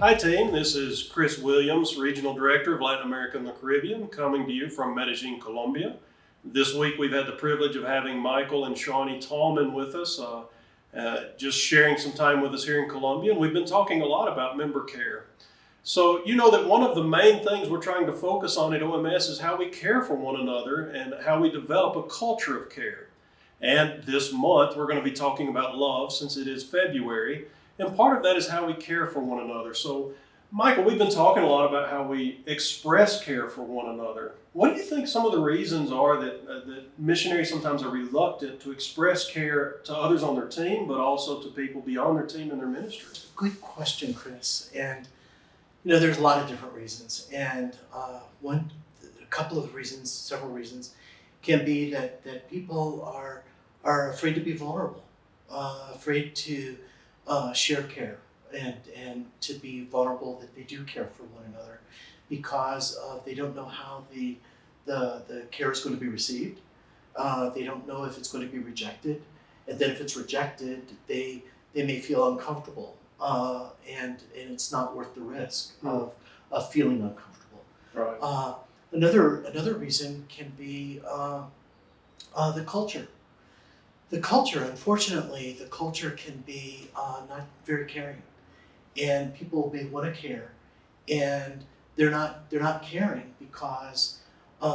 Hi, team. This is Chris Williams, Regional Director of Latin America and the Caribbean, coming to you from Medellin, Colombia. This week, we've had the privilege of having Michael and Shawnea Tallman with us, just sharing some time with us here in Colombia. And we've been talking a lot about member care. So, you know that one of the main things we're trying to focus on at OMS is how we care for one another and how we develop a culture of care. And this month, we're going to be talking about love since it is February. And part of that is how we care for one another. So, Michael, we've been talking a lot about how we express care for one another. What do you think some of the reasons are that missionaries sometimes are reluctant to express care to others on their team, but also to people beyond their team in their ministry? Good question, Chris. And there's a lot of different reasons. And a couple of reasons, several reasons, can be that people are afraid to be vulnerable, afraid to share care and to be vulnerable that they do care for one another because they don't know how the care is going to be received. They don't know if it's going to be rejected. And then if it's rejected, they may feel uncomfortable and it's not worth the risk of feeling uncomfortable. Right. Another reason can be the culture. The culture, unfortunately, can be not very caring, and people may want to care, and they're not caring because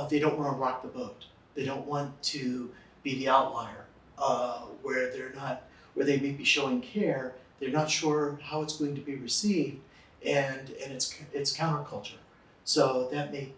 they don't want to rock the boat. They don't want to be the outlier where they may be showing care. They're not sure how it's going to be received, and it's counterculture. So that may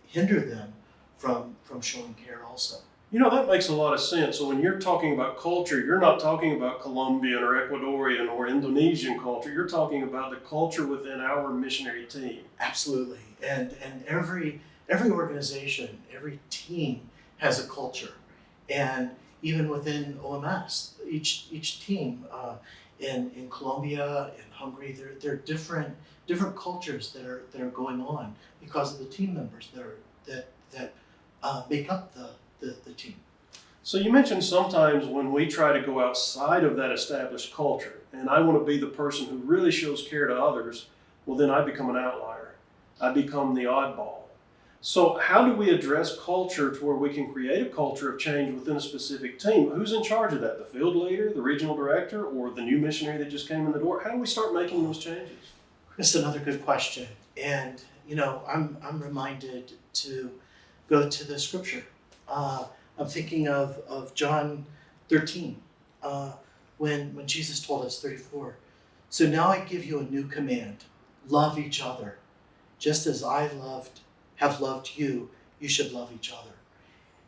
hinder them from showing care also. You know, that makes a lot of sense. So when you're talking about culture, you're not talking about Colombian or Ecuadorian or Indonesian culture. You're talking about the culture within our missionary team. Absolutely. And every organization, every team has a culture. And even within OMS, each team in Colombia, in Hungary, there are different cultures that are going on because of the team members that make up the team. So you mentioned sometimes when we try to go outside of that established culture, and I want to be the person who really shows care to others, well, then I become an outlier. I become the oddball. So how do we address culture to where we can create a culture of change within a specific team? Who's in charge of that? The field leader, the regional director, or the new missionary that just came in the door? How do we start making those changes? That's another good question. And, I'm reminded to go to the scripture. I'm thinking of John 13, when Jesus told us, 34. So now I give you a new command: love each other, just as I have loved you. You should love each other.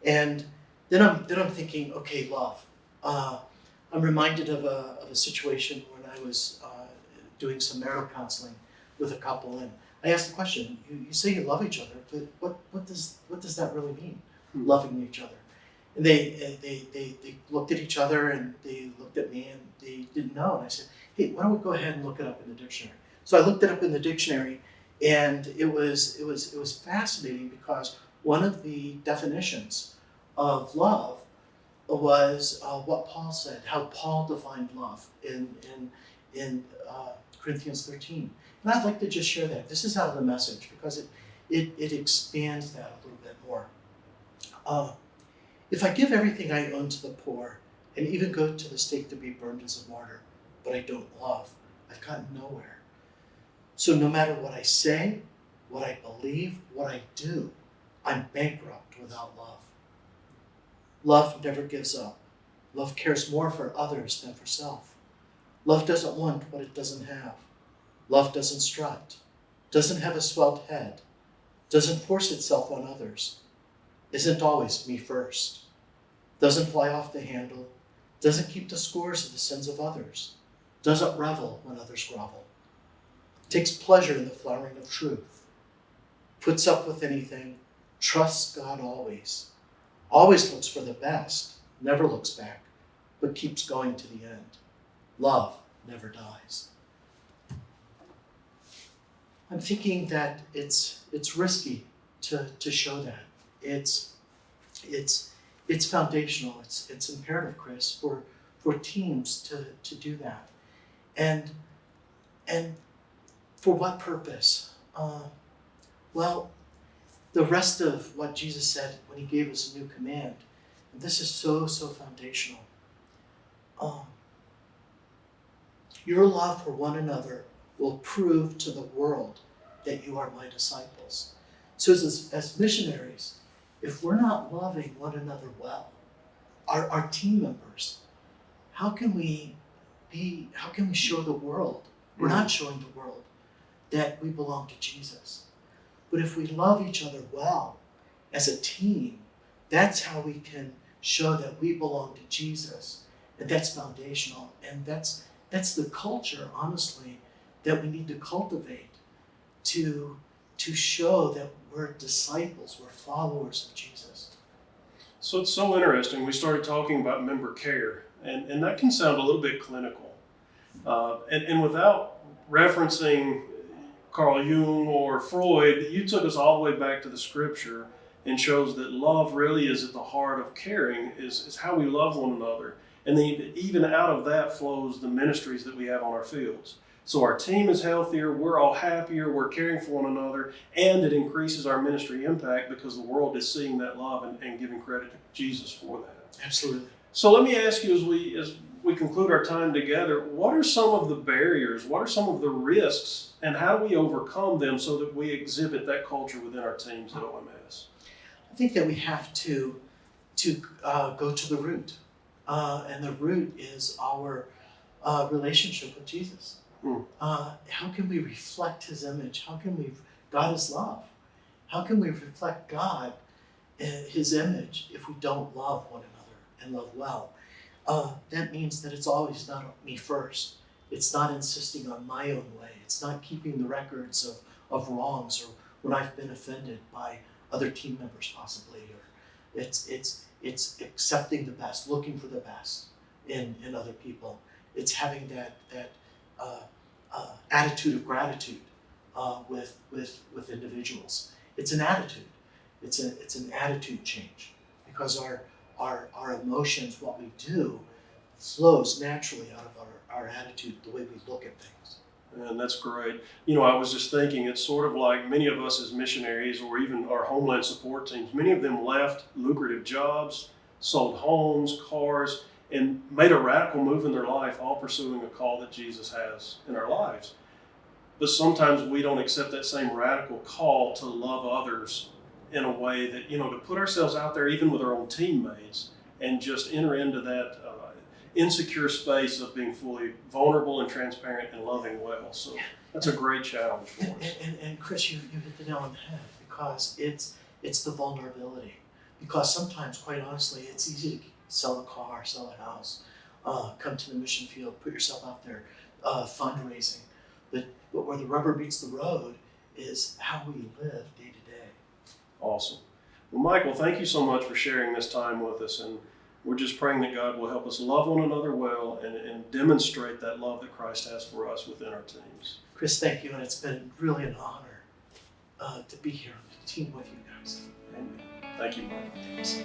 And then I'm thinking, okay, love. I'm reminded of a situation when I was doing some marital counseling with a couple, and I asked the question: you say you love each other, but what does that really mean? Loving each other. And they looked at each other and they looked at me and they didn't know. And I said, hey, why don't we go ahead and look it up in the dictionary? So I looked it up in the dictionary, and it was fascinating because one of the definitions of love was what Paul said, how Paul defined love in Corinthians 13. And I'd like to just share that. This is out of the Message because it expands that a little bit more. If I give everything I own to the poor and even go to the stake to be burned as a martyr, but I don't love, I've gotten nowhere. So no matter what I say, what I believe, what I do, I'm bankrupt without love. Love never gives up. Love cares more for others than for self. Love doesn't want what it doesn't have. Love doesn't strut, doesn't have a swelled head, doesn't force itself on others, isn't always me first, doesn't fly off the handle, doesn't keep the scores of the sins of others, doesn't revel when others grovel, takes pleasure in the flowering of truth, puts up with anything, trusts God always looks for the best, never looks back, but keeps going to the end. Love never dies. I'm thinking that it's risky to show that. It's foundational. It's imperative, Chris, for teams to do that. And For what purpose? Well, the rest of what Jesus said when he gave us a new command, and this is so foundational. Your love for one another will prove to the world that you are my disciples. So as missionaries, if we're not loving one another well, our team members, how can we show the world? We're not showing the world that we belong to Jesus. But if we love each other well as a team, that's how we can show that we belong to Jesus. And that's foundational. And that's the culture, honestly, that we need to cultivate to show that we're disciples, we're followers of Jesus. So it's so interesting. We started talking about member care, and that can sound a little bit clinical. And without referencing Carl Jung or Freud, you took us all the way back to the scripture and shows that love really is at the heart of caring, is how we love one another. And then even out of that flows the ministries that we have on our fields. So our team is healthier, we're all happier, we're caring for one another, and it increases our ministry impact because the world is seeing that love and giving credit to Jesus for that. Absolutely. So let me ask you, as we conclude our time together, what are some of the barriers, what are some of the risks, and how do we overcome them so that we exhibit that culture within our teams at OMS? I think that we have to go to the root. And the root is our relationship with Jesus. How can we reflect his image? God is love. How can we reflect God and his image if we don't love one another and love well? That means that it's always not me first. It's not insisting on my own way. It's not keeping the records of wrongs or when I've been offended by other team members possibly. Or it's accepting the best, looking for the best in other people. It's having that attitude of gratitude with individuals. It's an attitude. It's an attitude change because our emotions, what we do, flows naturally out of our attitude, the way we look at things. And that's great. I was just thinking, it's sort of like many of us as missionaries or even our homeland support teams, many of them left lucrative jobs, sold homes, cars, and made a radical move in their life, all pursuing a call that Jesus has in our lives. But sometimes we don't accept that same radical call to love others in a way that, to put ourselves out there even with our own teammates and just enter into that insecure space of being fully vulnerable and transparent and loving well. So that's a great challenge for us. And Chris, you hit the nail on the head because it's the vulnerability. Because sometimes, quite honestly, it's easy to sell a car, sell a house, come to the mission field, put yourself out there, fundraising. But where the rubber meets the road is how we live day to day. Awesome. Well, Michael, thank you so much for sharing this time with us. And we're just praying that God will help us love one another well and demonstrate that love that Christ has for us within our teams. Chris, thank you. And it's been really an honor to be here on the team with you guys. Amen. Thank you, Michael. Thanks.